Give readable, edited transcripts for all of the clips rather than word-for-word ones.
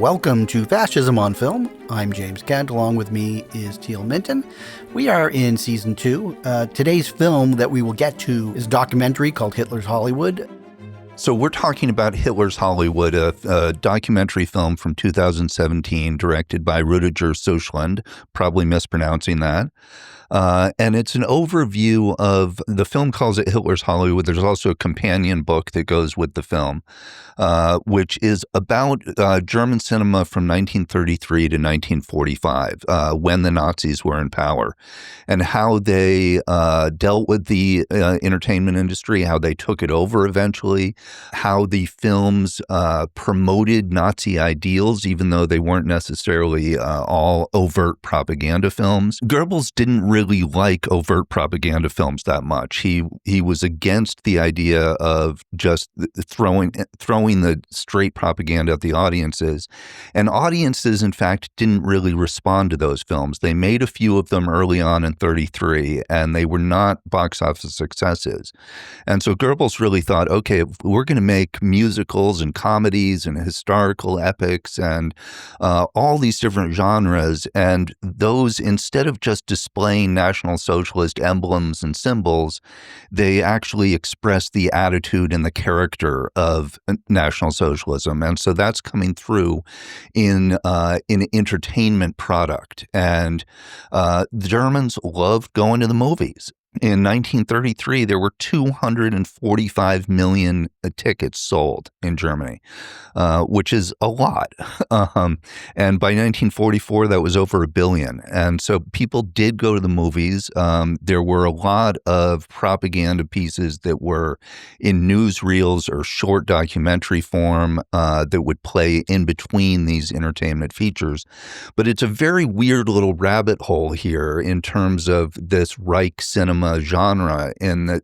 Welcome to Fascism on Film. I'm James Kent. Along with me is Teal Minton. We are in Season 2. Today's film that we will get to is a documentary called Hitler's Hollywood. So we're talking about Hitler's Hollywood, a documentary film from 2017 directed by Rudiger Suchland, probably mispronouncing that. And it's an overview of, the film calls it Hitler's Hollywood. There's also a companion book that goes with the film, which is about German cinema from 1933 to 1945, when the Nazis were in power, and how they dealt with the entertainment industry, how they took it over eventually, how the films promoted Nazi ideals, even though they weren't necessarily all overt propaganda films. Goebbels didn't really like overt propaganda films that much. He was against the idea of just throwing the straight propaganda at the audiences. And audiences, in fact, didn't really respond to those films. They made a few of them early on in 1933, and they were not box office successes. And so Goebbels really thought, okay, if we're going to make musicals and comedies and historical epics and all these different genres, and those, instead of just displaying National Socialist emblems and symbols, they actually express the attitude and the character of National Socialism. And so that's coming through in entertainment product. And the Germans loved going to the movies. In 1933, there were 245 million tickets sold in Germany, which is a lot. And by 1944, that was over 1 billion. And so people did go to the movies. There were a lot of propaganda pieces that were in newsreels or short documentary form that would play in between these entertainment features. But it's a very weird little rabbit hole here in terms of this Reich cinema genre, in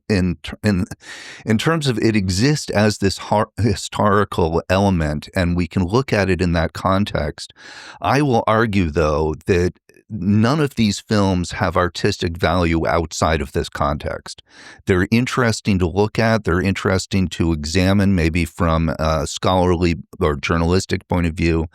terms of it exists as this historical element, and we can look at it in that context. I will argue, though, that none of these films have artistic value outside of this context. They're interesting to look at. They're interesting to examine, maybe from a scholarly or journalistic point of view,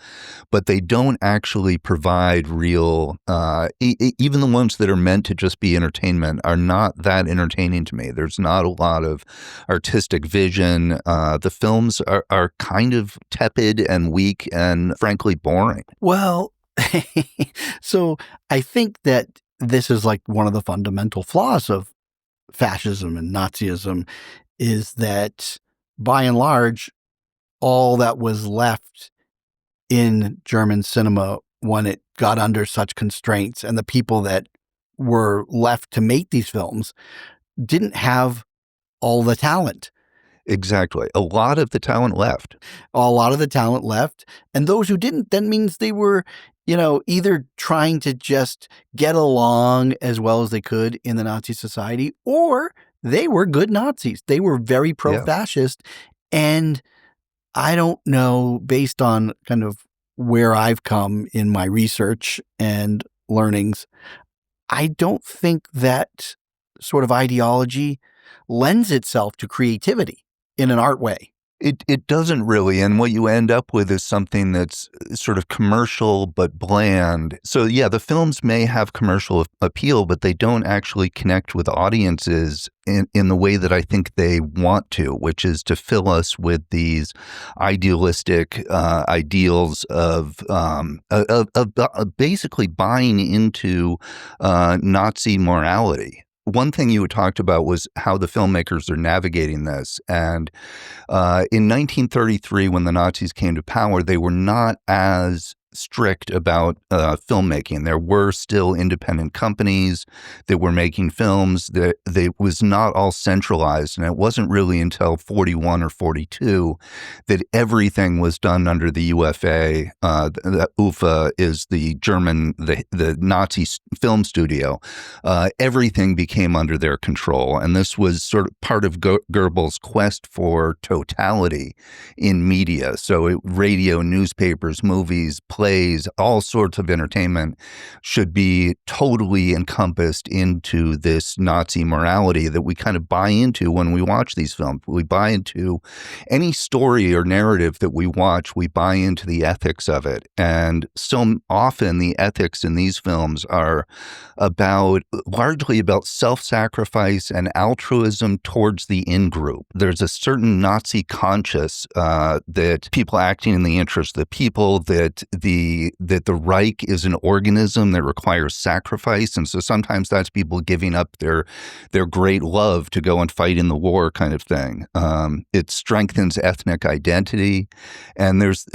but they don't actually provide real, even the ones that are meant to just be entertainment are not that entertaining to me. There's not a lot of artistic vision. The films are kind of tepid and weak and frankly boring. Well, so I think that this is like one of the fundamental flaws of fascism and Nazism, is that by and large, all that was left in German cinema when it got under such constraints, and the people that were left to make these films didn't have all the talent. Exactly. A lot of the talent left. And those who didn't, that means they were, either trying to just get along as well as they could in the Nazi society, or they were good Nazis. They were very pro-fascist. Yeah. And I don't know, based on kind of where I've come in my research and learnings, I don't think that sort of ideology lends itself to creativity in an art way. It doesn't really, and what you end up with is something that's sort of commercial but bland. So yeah, the films may have commercial appeal, but they don't actually connect with audiences in the way that I think they want to, which is to fill us with these idealistic ideals of basically buying into Nazi morality. One thing you had talked about was how the filmmakers are navigating this. And in 1933, when the Nazis came to power, they were not as strict about filmmaking. There were still independent companies that were making films. They was not all centralized, and it wasn't really until 41 or 42 that everything was done under the UFA. The UFA is the German, the Nazi film studio. Everything became under their control, and this was sort of part of Goebbels' quest for totality in media. So radio, newspapers, movies, plays, all sorts of entertainment should be totally encompassed into this Nazi morality that we kind of buy into when we watch these films. We buy into any story or narrative that we watch, we buy into the ethics of it. And so often the ethics in these films are largely about self-sacrifice and altruism towards the in-group. There's a certain Nazi conscience that people acting in the interest of the people, that the Reich is an organism that requires sacrifice. And so sometimes that's people giving up their great love to go and fight in the war kind of thing. It strengthens ethnic identity. And there's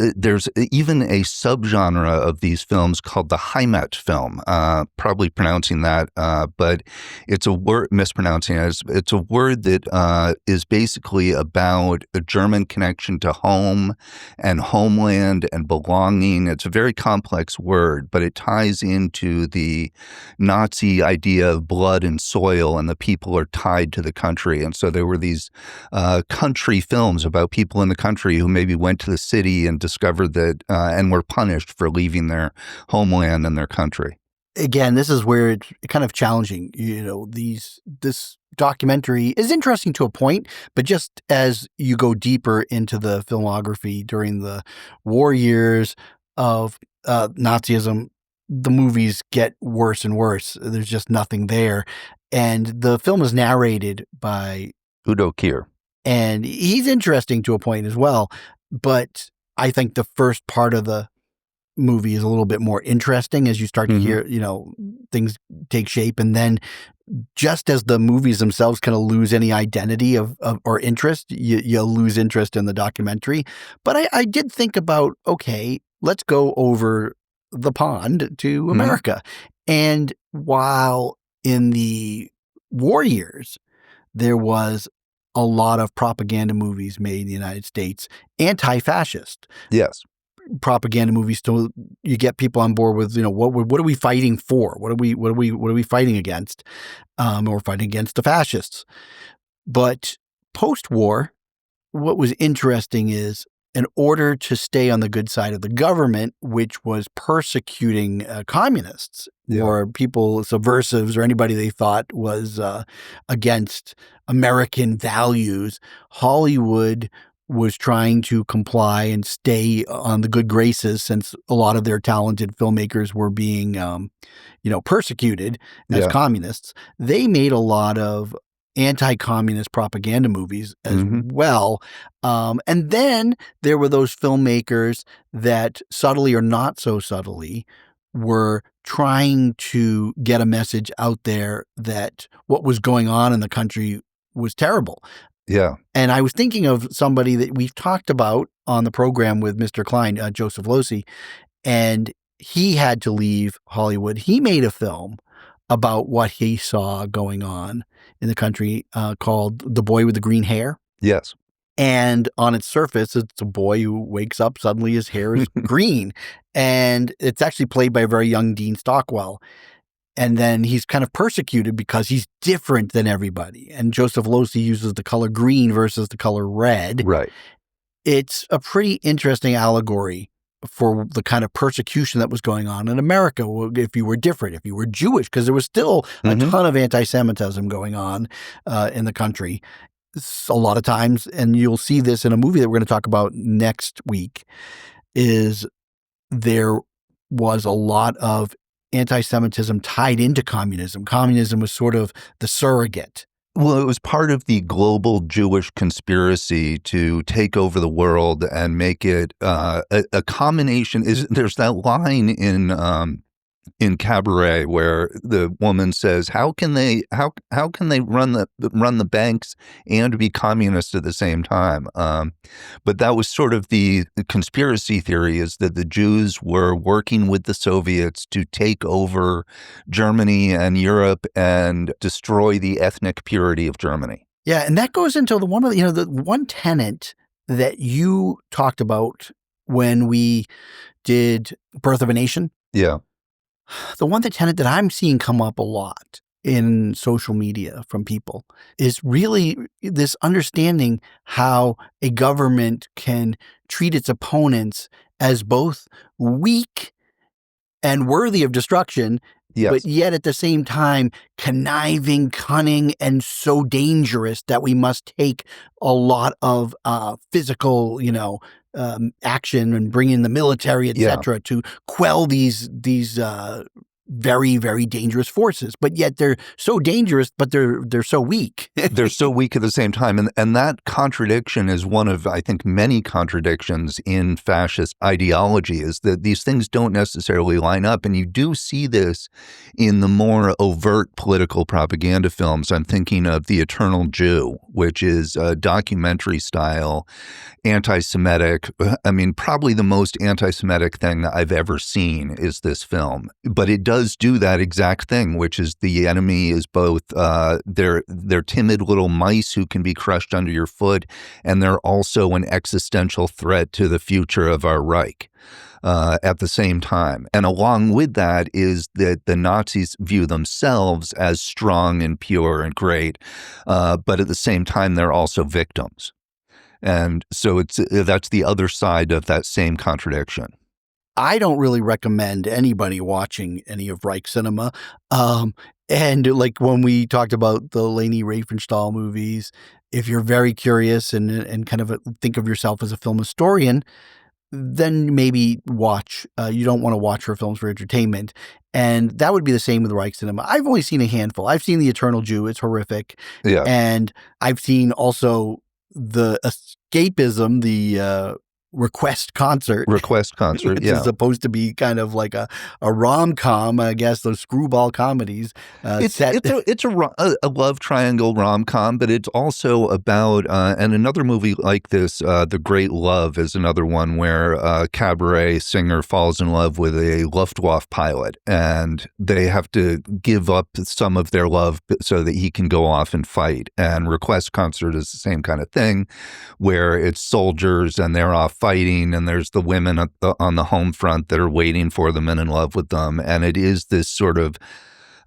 even a subgenre of these films called the Heimat film, probably pronouncing that, but it's a word, mispronouncing it. It's a word that is basically about a German connection to home and homeland and belonging. It's a very complex word, but it ties into the Nazi idea of blood and soil, and the people are tied to the country. And so there were these country films about people in the country who maybe went to the city and discovered that and were punished for leaving their homeland and their country. Again, this is where it's kind of challenging. This documentary is interesting to a point, but just as you go deeper into the filmography during the war years of Nazism, the movies get worse and worse. There's just nothing there. And the film is narrated by Udo Kier. And he's interesting to a point as well. But I think the first part of the movie is a little bit more interesting as you start to hear, things take shape. And then just as the movies themselves kind of lose any identity of or interest, you lose interest in the documentary. But I did think about, okay, let's go over the pond to America. And while in the war years, there was a lot of propaganda movies made in the United States, anti-fascist. Yes. Propaganda movies to you get people on board with, what are we fighting for? What are we fighting against? We're fighting against the fascists. But post-war, what was interesting is, in order to stay on the good side of the government, which was persecuting communists or people, subversives, or anybody they thought was against American values, Hollywood was trying to comply and stay on the good graces, since a lot of their talented filmmakers were being, persecuted as communists. They made a lot of anti-communist propaganda movies as well. And then there were those filmmakers that subtly or not so subtly were trying to get a message out there that what was going on in the country was terrible. Yeah. And I was thinking of somebody that we've talked about on the program with Mr. Klein, Joseph Losey, and he had to leave Hollywood. He made a film about what he saw going on in the country called The Boy with the Green Hair. Yes. And on its surface, it's a boy who wakes up, suddenly his hair is green. And it's actually played by a very young Dean Stockwell. And then he's kind of persecuted because he's different than everybody. And Joseph Losey uses the color green versus the color red. Right. It's a pretty interesting allegory for the kind of persecution that was going on in America if you were different, if you were Jewish, because there was still a ton of anti-Semitism going on in the country. A lot of times, and you'll see this in a movie that we're going to talk about next week, is there was a lot of anti-Semitism tied into communism. Communism was sort of the surrogate. Well, it was part of the global Jewish conspiracy to take over the world and make it a combination. There's that line in Cabaret where the woman says, "How can they run the banks and be communist at the same time?" But that was sort of the conspiracy theory, is that the Jews were working with the Soviets to take over Germany and Europe and destroy the ethnic purity of Germany. Yeah, and that goes into the one tenet that you talked about when we did Birth of a Nation. Yeah. The one tenet that I'm seeing come up a lot in social media from people is really this understanding how a government can treat its opponents as both weak and worthy of destruction, but Yes. yet at the same time conniving, cunning, and so dangerous that we must take a lot of physical, action and bring in the military, Yeah. etc., to quell these very, very dangerous forces. But yet they're so dangerous, but they're so weak. They're so weak at the same time. And that contradiction is one of, I think, many contradictions in fascist ideology, is that these things don't necessarily line up. And you do see this in the more overt political propaganda films. I'm thinking of The Eternal Jew, which is a documentary style, anti-Semitic. I mean, probably the most anti-Semitic thing that I've ever seen is this film. But it does do that exact thing, which is the enemy is both they're timid little mice who can be crushed under your foot, and they're also an existential threat to the future of our Reich. At the same time. And along with that is that the Nazis view themselves as strong and pure and great, but at the same time, they're also victims. And so that's the other side of that same contradiction. I don't really recommend anybody watching any of Reich cinema. And like when we talked about the Leni Riefenstahl movies, if you're very curious and kind of think of yourself as a film historian, then maybe watch. You don't want to watch her films for entertainment. And that would be the same with Reich cinema. I've only seen a handful. I've seen The Eternal Jew. It's horrific. Yeah. And I've seen also the escapism, the Request Concert. Request Concert, which is supposed to be kind of like a rom-com, I guess, those screwball comedies. It's a love triangle rom-com, but it's also about, and another movie like this, The Great Love is another one where a cabaret singer falls in love with a Luftwaffe pilot, and they have to give up some of their love so that he can go off and fight. And Request Concert is the same kind of thing, where it's soldiers and they're off fighting, and there's the women on the home front that are waiting for them and in love with them. And it is this sort of,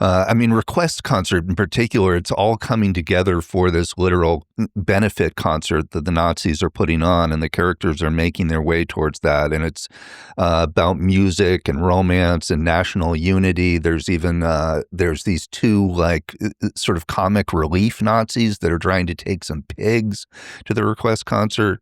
Request Concert in particular, it's all coming together for this literal benefit concert that the Nazis are putting on, and the characters are making their way towards that. And it's about music and romance and national unity. There's even, there's these two sort of comic relief Nazis that are trying to take some pigs to the Request Concert.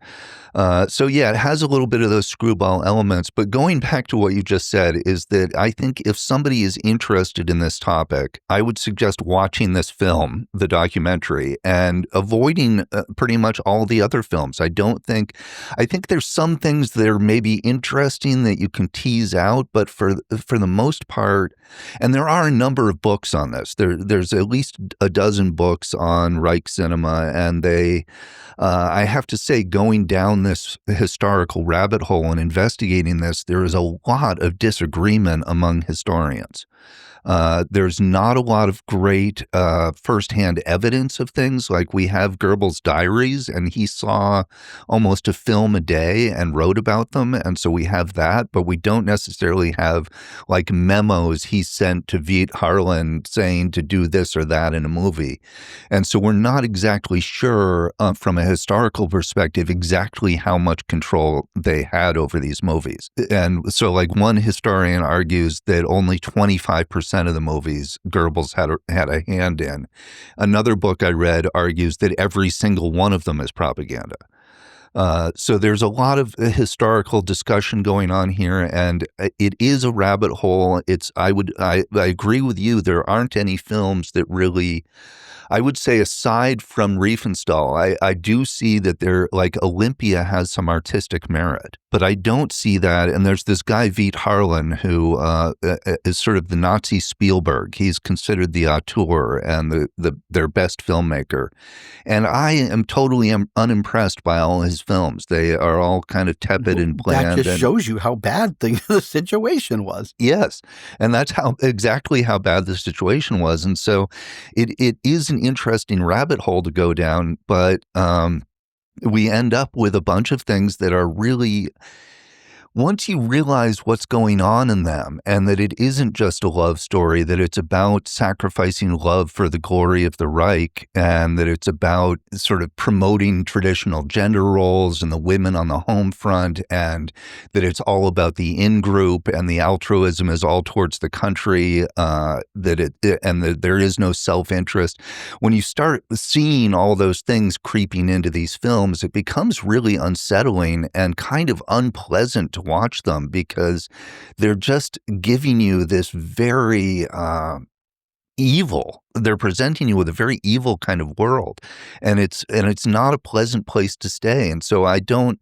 So yeah, it has a little bit of those screwball elements. But going back to what you just said is that I think if somebody is interested in this topic, I would suggest watching this film, the documentary, and avoiding pretty much all the other films. I think there's some things that are maybe interesting that you can tease out, but for the most part, and there are a number of books on this. There's at least a dozen books on Reich cinema, and I have to say, going down this historical rabbit hole and investigating this, there is a lot of disagreement among historians. There's not a lot of great firsthand evidence of things. Like, we have Goebbels' diaries, and he saw almost a film a day and wrote about them. And so we have that, but we don't necessarily have like memos he sent to Veit Harlan saying to do this or that in a movie. And so we're not exactly sure from a historical perspective exactly how much control they had over these movies. And so like one historian argues that only 25% of the movies Goebbels had a hand in. Another book I read argues that every single one of them is propaganda. So there's a lot of historical discussion going on here, and it is a rabbit hole. I agree with you. There aren't any films that really, I would say, aside from Riefenstahl, I do see that Olympia has some artistic merit, but I don't see that. And there's this guy, Veit Harlan, who is sort of the Nazi Spielberg. He's considered the auteur and their best filmmaker. And I am totally unimpressed by all his films. They are all kind of tepid and bland. That just shows you how bad the situation was. Yes. And that's exactly how bad the situation was. And so it is an interesting rabbit hole to go down, but we end up with a bunch of things that are really, once you realize what's going on in them and that it isn't just a love story, that it's about sacrificing love for the glory of the Reich, and that it's about sort of promoting traditional gender roles and the women on the home front, and that it's all about the in-group and the altruism is all towards the country, and that there is no self-interest. When you start seeing all those things creeping into these films, it becomes really unsettling and kind of unpleasant to watch them, because they're just giving you this very evil. They're presenting you with a very evil kind of world, and it's not a pleasant place to stay. And so I don't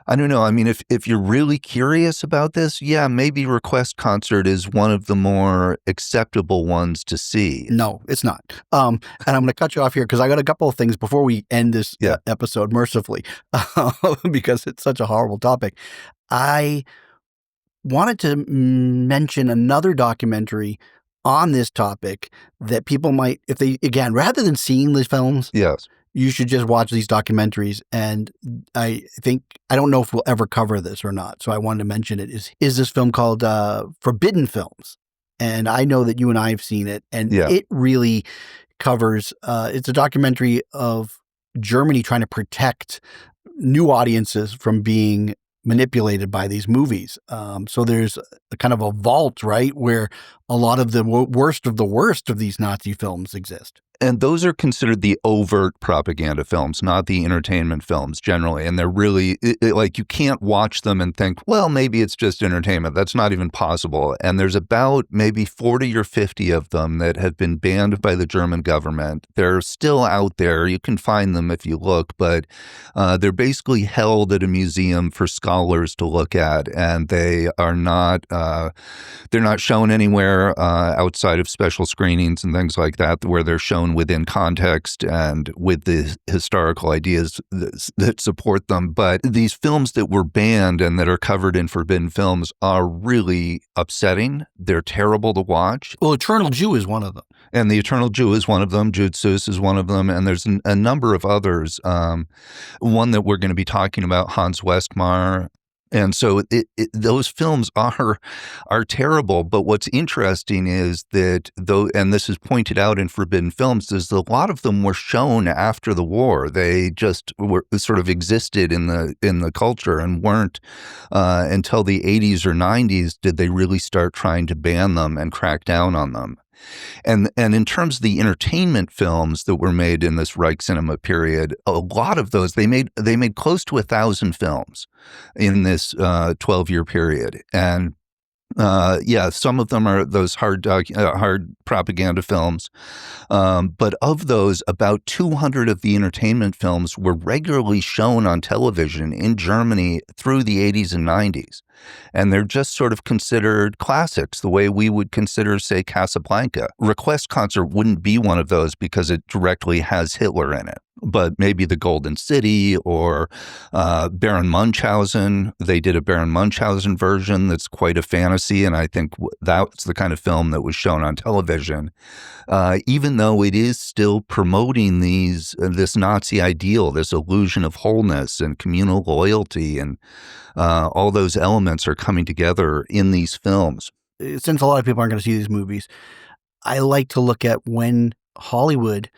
know. I mean, if you're really curious about this, yeah, maybe Request Concert is one of the more acceptable ones to see. No, it's not. And I'm going to cut you off here because I got a couple of things before we end this episode, mercifully, because it's such a horrible topic. I wanted to mention another documentary on this topic that people might, if they, again, rather than seeing these films, yes, you should just watch these documentaries. And I don't know if we'll ever cover this or not, so I wanted to mention it, is this film called Forbidden Films. And I know that you and I have seen it, and it really covers, it's a documentary of Germany trying to protect new audiences from being manipulated by these movies. So there's a kind of a vault, right, where a lot of the worst of these Nazi films exist. And those are considered the overt propaganda films, not the entertainment films generally. And they're really, like, you can't watch them and think, well, maybe it's just entertainment. That's not even possible. And there's about maybe 40 or 50 of them that have been banned by the German government. They're still out there. You can find them if you look, but they're basically held at a museum for scholars to look at. And they are not, they're not shown anywhere outside of special screenings and things like that, where they're shown within context and with the historical ideas that support them. But these films that were banned and that are covered in Forbidden Films are really upsetting. They're terrible to watch. Well, Eternal Jew is one of them. And The Eternal Jew is one of them. Jude Seuss is one of them. And there's a number of others. One that we're going to be talking about, Hans Westmar. And so those films are terrible. But what's interesting is that, though, and this is pointed out in Forbidden Films, is that a lot of them were shown after the war. They just were sort of existed in the culture and weren't until the 80s or 90s did they really start trying to ban them and crack down on them. And in terms of the entertainment films that were made in this Reich cinema period, a lot of those, they made close to 1,000 films in this 12-year period. And some of them are those hard propaganda films. But of those, about 200 of the entertainment films were regularly shown on television in Germany through the 80s and 90s. And they're just sort of considered classics, the way we would consider, say, Casablanca. Request Concert wouldn't be one of those because it directly has Hitler in it. But maybe The Golden City or Baron Munchausen. They did a Baron Munchausen version that's quite a fantasy, and I think that's the kind of film that was shown on television. Even though it is still promoting this Nazi ideal, this illusion of wholeness and communal loyalty, and all those elements are coming together in these films. Since a lot of people aren't going to see these movies, I like to look at when Hollywood,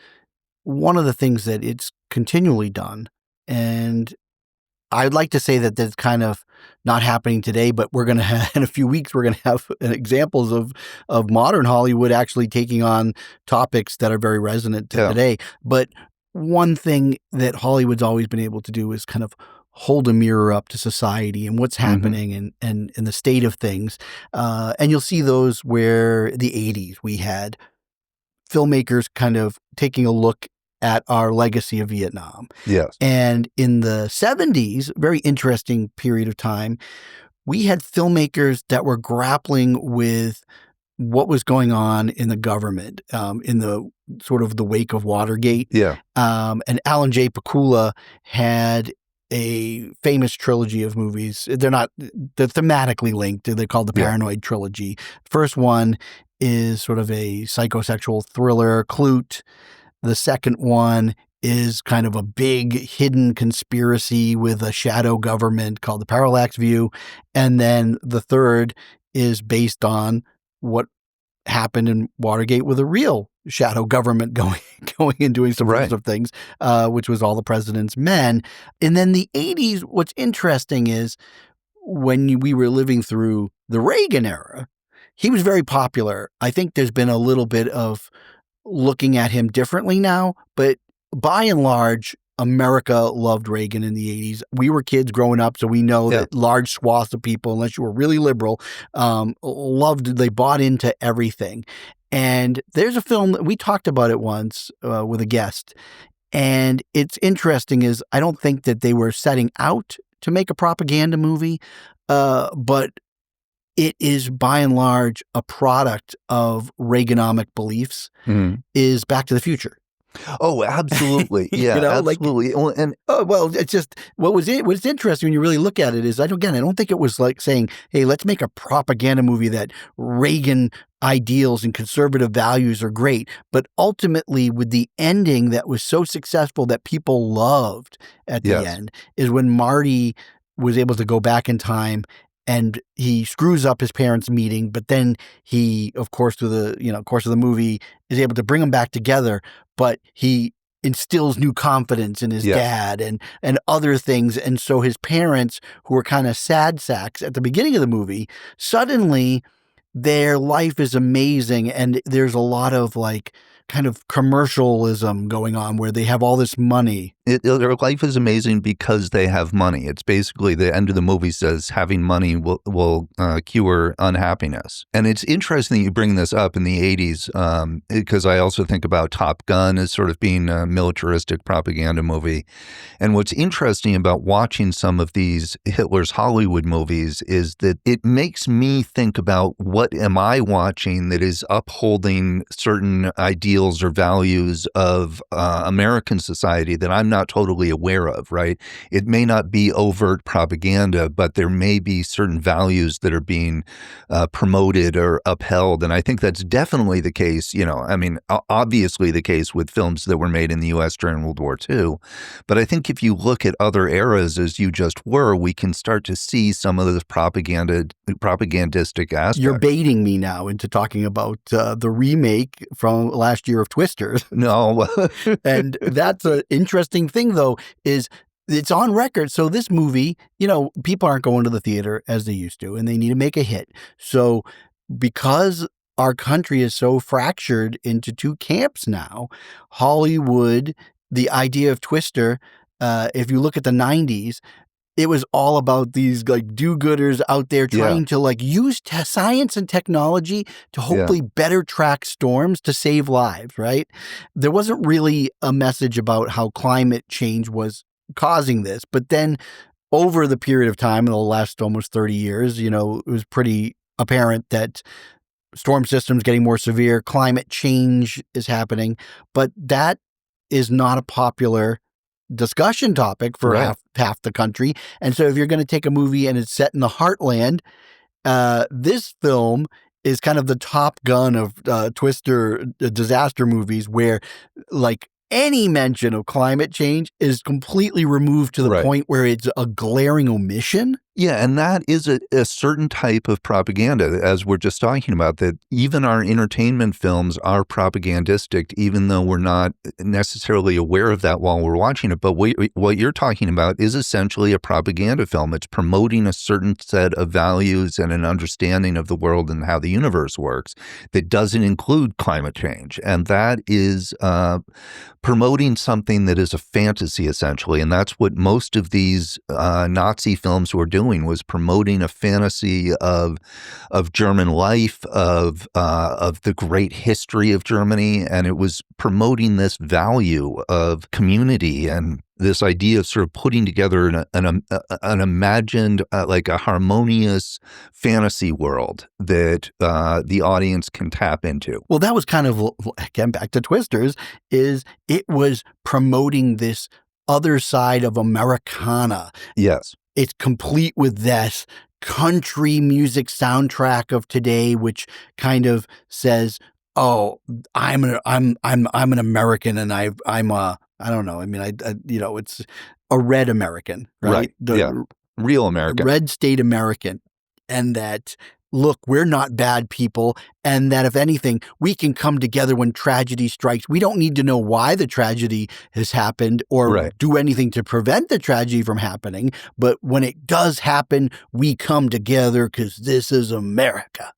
one of the things that it's continually done, and I'd like to say that that's kind of not happening today, but we're going to have, in a few weeks, we're going to have examples of modern Hollywood actually taking on topics that are very resonant to today. But one thing that Hollywood's always been able to do is kind of hold a mirror up to society and what's happening and the state of things. And you'll see those where the 80s, we had filmmakers kind of taking a look at our legacy of Vietnam. Yes. And in the 70s, very interesting period of time, we had filmmakers that were grappling with what was going on in the government, in the sort of the wake of Watergate. Yeah. And Alan J. Pakula had a famous trilogy of movies. They're thematically linked. They're called the Paranoid Trilogy. First one is sort of a psychosexual thriller, Klute. The second one is kind of a big hidden conspiracy with a shadow government called the parallax view. And then the third is based on what happened in Watergate with a real shadow government going and doing subversive things, which was all the president's men. And then the 80s, what's interesting is when we were living through the Reagan era, he was very popular. I think there's been a little bit of looking at him differently now, but by and large, America loved Reagan in the 80s. We were kids growing up, so we know that large swaths of people, unless you were really liberal, they bought into everything. And there's a film, we talked about it once with a guest, and it's interesting is I don't think that they were setting out to make a propaganda movie, but it is by and large a product of Reaganomic beliefs, is Back to the Future. Oh, absolutely. Yeah, absolutely. It's just what's interesting when you really look at it is I don't think it was like saying, hey, let's make a propaganda movie that Reagan ideals and conservative values are great. But ultimately, with the ending that was so successful that people loved at the end is when Marty was able to go back in time and he screws up his parents' meeting, but then he, of course, through the course of the movie, is able to bring them back together. But he instills new confidence in his dad and other things, and so his parents, who were kind of sad sacks at the beginning of the movie, suddenly their life is amazing, and there's a lot of like kind of commercialism going on where they have all this money. Their life is amazing because they have money. It's basically the end of the movie says having money will cure unhappiness. And it's interesting that you bring this up in the 80s because I also think about Top Gun as sort of being a militaristic propaganda movie. And what's interesting about watching some of these Hitler's Hollywood movies is that it makes me think about what am I watching that is upholding certain ideals or values of American society that I'm not totally aware of, right? It may not be overt propaganda, but there may be certain values that are being promoted or upheld. And I think that's definitely the case, obviously the case with films that were made in the U.S. during World War II. But I think if you look at other eras, as you just were, we can start to see some of this propagandistic aspects. You're baiting me now into talking about the remake from last year of Twisters. No. And that's an interesting thing, though, is it's on record. So this movie, people aren't going to the theater as they used to, and they need to make a hit. So because our country is so fractured into two camps now, Hollywood, the idea of Twister, if you look at the 90s, it was all about these like do-gooders out there trying to like use science and technology to hopefully better track storms to save lives, right? There wasn't really a message about how climate change was causing this. But then over the period of time in the last almost 30 years, it was pretty apparent that storm systems getting more severe, climate change is happening, but that is not a popular discussion topic for half the country. And so if you're going to take a movie and it's set in the heartland, this film is kind of the Top Gun of Twister disaster movies where like any mention of climate change is completely removed to the point where it's a glaring omission. Yeah, and that is a certain type of propaganda, as we're just talking about, that even our entertainment films are propagandistic, even though we're not necessarily aware of that while we're watching it. But what you're talking about is essentially a propaganda film. It's promoting a certain set of values and an understanding of the world and how the universe works that doesn't include climate change. And that is promoting something that is a fantasy, essentially. And that's what most of these Nazi films were doing, was promoting a fantasy of German life, of the great history of Germany, and it was promoting this value of community and this idea of sort of putting together an imagined, like a harmonious fantasy world that the audience can tap into. Well, that was kind of, again, back to Twisters, is it was promoting this other side of Americana. Yes. It's complete with this country music soundtrack of today, which kind of says, "Oh, I'm an American, and I'm a I don't know. I mean, it's a red American, right? Real American. Red state American. And that, look, we're not bad people. And that if anything, we can come together when tragedy strikes. We don't need to know why the tragedy has happened or do anything to prevent the tragedy from happening. But when it does happen, we come together because this is America.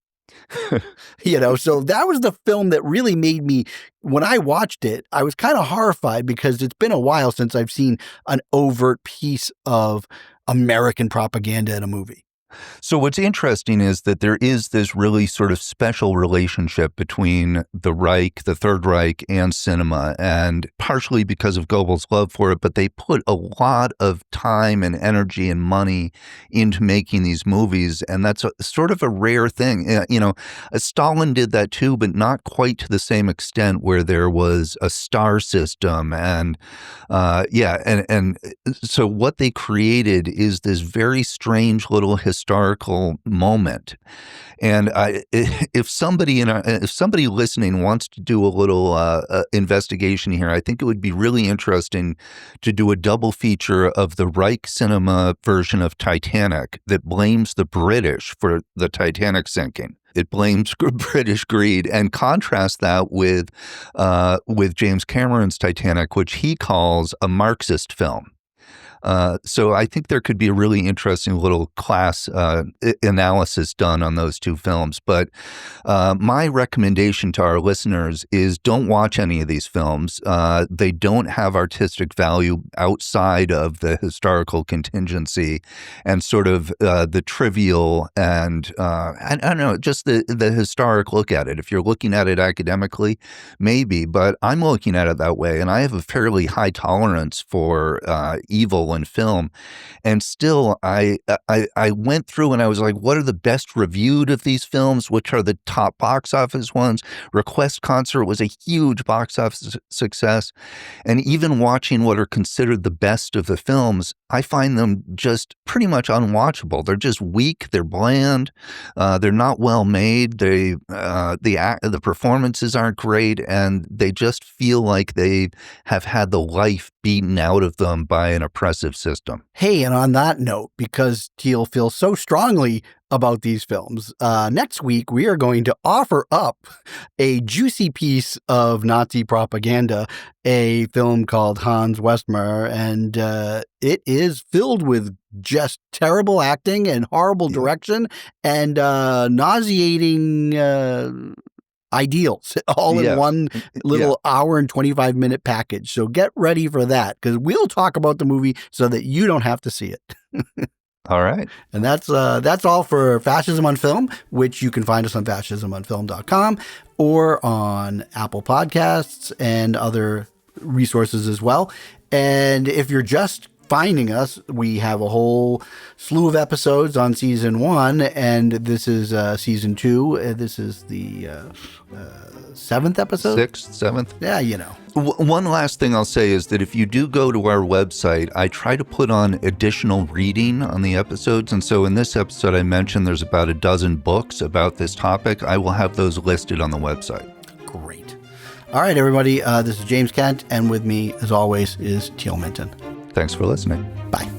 So that was the film that really made me, when I watched it, I was kind of horrified because it's been a while since I've seen an overt piece of American propaganda in a movie. So what's interesting is that there is this really sort of special relationship between the Reich, the Third Reich, and cinema, and partially because of Goebbels' love for it, but they put a lot of time and energy and money into making these movies, and that's sort of a rare thing. Stalin did that too, but not quite to the same extent, where there was a star system, and so what they created is this very strange little historical moment. And if somebody listening wants to do a little investigation here, I think it would be really interesting to do a double feature of the Reich cinema version of Titanic that blames the British for the Titanic sinking. It blames British greed, and contrast that with James Cameron's Titanic, which he calls a Marxist film. So I think there could be a really interesting little class analysis done on those two films. But my recommendation to our listeners is don't watch any of these films. They don't have artistic value outside of the historical contingency and sort of the trivial and I don't know, just the historic look at it. If you're looking at it academically, maybe, but I'm looking at it that way. And I have a fairly high tolerance for evil in film, and still I went through and I was like, what are the best reviewed of these films? Which are the top box office ones? Request Concert was a huge box office success, and even watching what are considered the best of the films, I find them just pretty much unwatchable. They're just weak. They're bland. They're not well made. The performances aren't great, and they just feel like they have had the life beaten out of them by an oppressive system. Hey, and on that note, because Teal feels so strongly about these films, next week we are going to offer up a juicy piece of Nazi propaganda, a film called Hans Westmer, and it is filled with just terrible acting and horrible direction and nauseating ideals all in one little hour and 25-minute package. So get ready for that, because we'll talk about the movie so that you don't have to see it. All right. And that's all for Fascism on Film, which you can find us on fascismonfilm.com or on Apple Podcasts and other resources as well. And if you're just finding us, we have a whole slew of episodes on season 1, and this is season 2. This is the 7th episode? 6th, 7th? Yeah, you know. One last thing I'll say is that if you do go to our website, I try to put on additional reading on the episodes. And so in this episode, I mentioned there's about a dozen books about this topic. I will have those listed on the website. Great. All right, everybody. This is James Kent, and with me, as always, is Teal Minton. Thanks for listening. Bye.